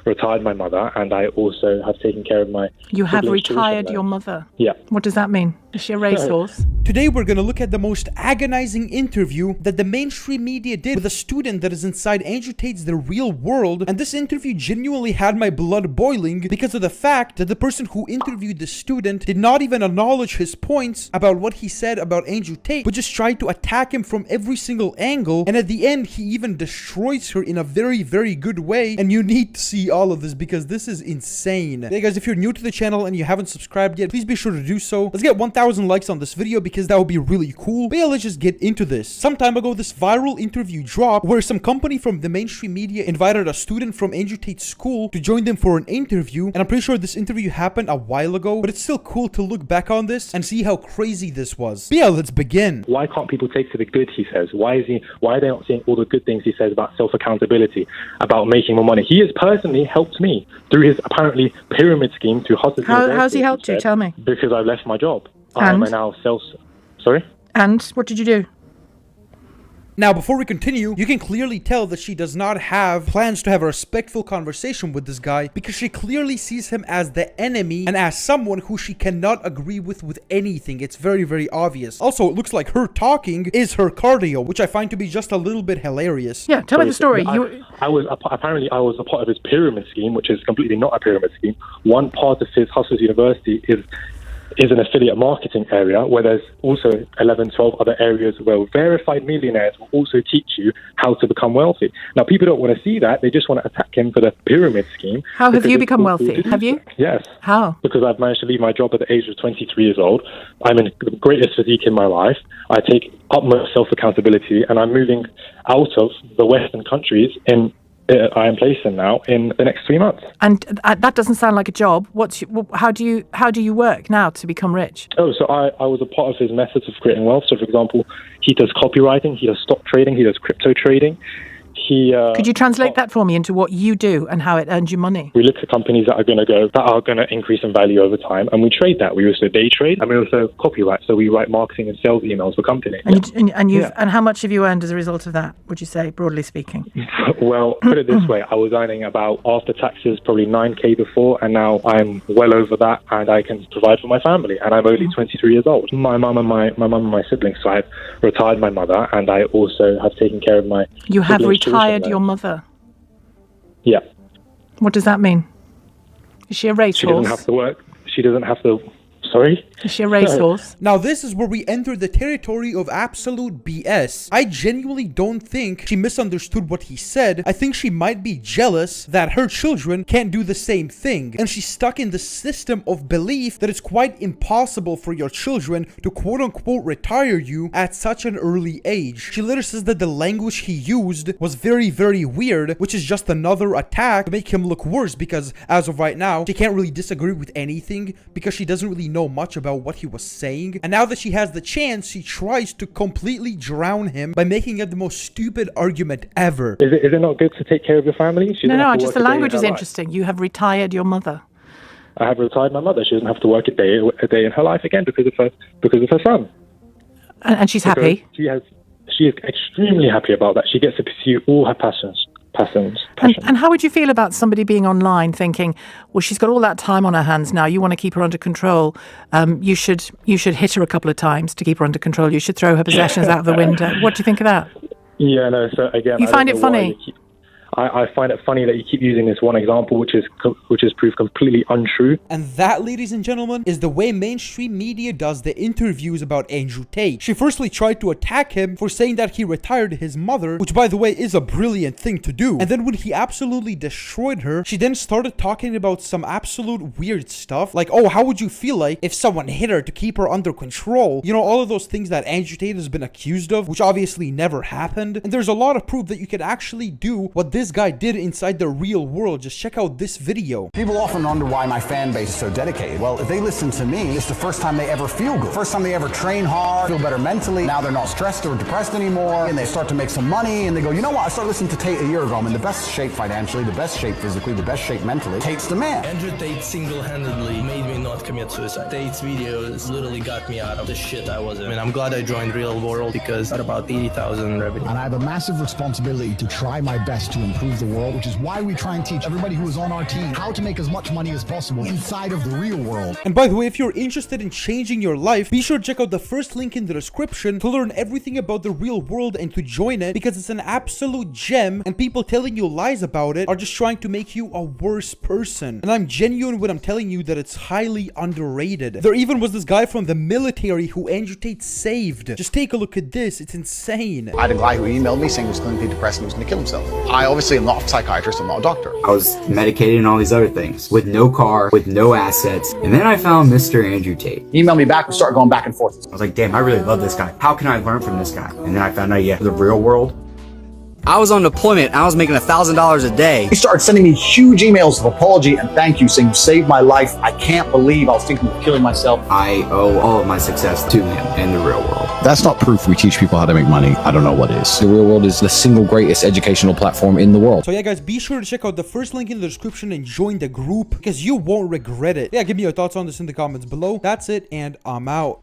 retired my mother, and I also have taken care of my... You have retired your mother? Yeah. What does that mean? Is she a racehorse? Today we're going to look at the most agonizing interview that the mainstream media did with a student that is inside Andrew Tate's The Real World, and this interview genuinely had my blood boiling because of the fact that the person who interviewed the student did not even acknowledge his points about what he said about Andrew Tate, but just tried to attack him from every single angle, and at the end he even destroys her in a very, very good way, and you need to see all of this because this is insane. Hey guys, if you're new to the channel and you haven't subscribed yet, please be sure to do so. Let's get 1,000 likes on this video because that would be really cool. But yeah, let's just get into this. Some time ago, this viral interview dropped where some company from the mainstream media invited a student from Andrew Tate's school to join them for an interview, and I'm pretty sure this interview happened a while ago, but it's still cool to look back on this and see how crazy this was. But yeah, let's begin. Why can't people take to the good, he says? Why are they not seeing all the good things he says about self-accountability, about making more money? He has personally helped me through his apparently pyramid scheme through hospital. How's he helped you? Tell me. Because I left my job. And? I am now Sorry? And what did you do? Now, before we continue, you can clearly tell that she does not have plans to have a respectful conversation with this guy because she clearly sees him as the enemy and as someone who she cannot agree with anything. It's very, very obvious. Also, it looks like her talking is her cardio, which I find to be just a little bit hilarious. Yeah, tell me the story. I was a part of his pyramid scheme, which is completely not a pyramid scheme. One part of his Hustlers University is an affiliate marketing area where there's also 11, 12 other areas where verified millionaires will also teach you how to become wealthy. Now, people don't want to see that. They just want to attack him for the pyramid scheme. How have you become wealthy? Have you? Yes. How? Because I've managed to leave my job at the age of 23 years old. I'm in the greatest physique in my life. I take utmost self-accountability, and I'm moving out of the Western countries I am placed in now in the next 3 months. And that doesn't sound like a job. How do you work now to become rich? Oh, so I was a part of his methods of creating wealth. So, for example, he does copywriting, he does stock trading, he does crypto trading. Could you translate that for me into what you do and how it earns you money? We look at companies that are going to increase in value over time, and we trade that. We also day trade, and we also copyright. So we write marketing and sales emails for companies. And how much have you earned as a result of that? Would you say, broadly speaking? Well, put it this way: I was earning about after taxes probably 9K before, and now I'm well over that, and I can provide for my family. And I'm only 23 years old. My mum and my siblings. So I've retired my mother, and I also have taken care of my. You have retired your mother? Yeah. What does that mean? Is she a racehorse? She doesn't have to work. She doesn't have to... Sorry? Is she a racehorse? Now this is where we enter the territory of absolute BS. I genuinely don't think she misunderstood what he said. I think she might be jealous that her children can't do the same thing. And she's stuck in the system of belief that it's quite impossible for your children to quote-unquote retire you at such an early age. She later says that the language he used was very, very weird, which is just another attack to make him look worse because as of right now, she can't really disagree with anything because she doesn't really know much about what he was saying, and now that she has the chance, she tries to completely drown him by making it the most stupid argument ever. Is it not good to take care of your family? No, just the language is interesting. You have retired your mother. I have retired my mother. She doesn't have to work a day in her life again because of her son. And she's happy? She is extremely happy about that. She gets to pursue all her passions. And how would you feel about somebody being online thinking, well, she's got all that time on her hands now, you want to keep her under control, you should hit her a couple of times to keep her under control, you should throw her possessions out of the window. What do you think of that? Yeah, no, so again... You find it funny? I find it funny that you keep using this one example, which is proved completely untrue. And that, ladies and gentlemen, is the way mainstream media does the interviews about Andrew Tate. She firstly tried to attack him for saying that he retired his mother, which by the way is a brilliant thing to do. And then when he absolutely destroyed her, she then started talking about some absolute weird stuff. Like, oh, how would you feel like if someone hit her to keep her under control? You know, all of those things that Andrew Tate has been accused of, which obviously never happened. And there's a lot of proof that you can actually do what this guy did inside the real world. Just check out this video. People often wonder why my fan base is so dedicated. Well, if they listen to me, it's the first time they ever feel good. First time they ever train hard, feel better mentally. Now they're not stressed or depressed anymore, and they start to make some money, and they go, you know what, I started listening to Tate a year ago. I'm in the best shape financially, the best shape physically, the best shape mentally. Tate's the man. Andrew Tate single-handedly made me not commit suicide. Tate's videos literally got me out of the shit I was in. I mean, I'm glad I joined Real World because I got about 80,000 revenue. And I have a massive responsibility to try my best to improve the world, which is why we try and teach everybody who is on our team how to make as much money as possible inside of the real world. And by the way, if you're interested in changing your life, be sure to check out the first link in the description to learn everything about the real world and to join it, because it's an absolute gem, and people telling you lies about it are just trying to make you a worse person. And I'm genuine when I'm telling you that it's highly underrated. There even was this guy from the military who Andrew Tate saved. Just take a look at this. It's insane. I had a guy who emailed me saying he was clinically depressed and he was going to kill himself. I obviously am not a psychiatrist, I'm not a doctor. I was medicated and all these other things, with no car, with no assets, and then I found Mr. Andrew Tate. He emailed me back, we started going back and forth. I was like, damn, I really love this guy. How can I learn from this guy? And then I found out, yeah, the real world. I was on deployment. I was making $1,000 a day. He started sending me huge emails of apology and thank you, saying you saved my life. I can't believe I was thinking of killing myself. I owe all of my success to him and the real world. That's not proof we teach people how to make money. I don't know what is. The real world is the single greatest educational platform in the world. So yeah, guys, be sure to check out the first link in the description and join the group, because you won't regret it. Yeah, give me your thoughts on this in the comments below. That's it, and I'm out.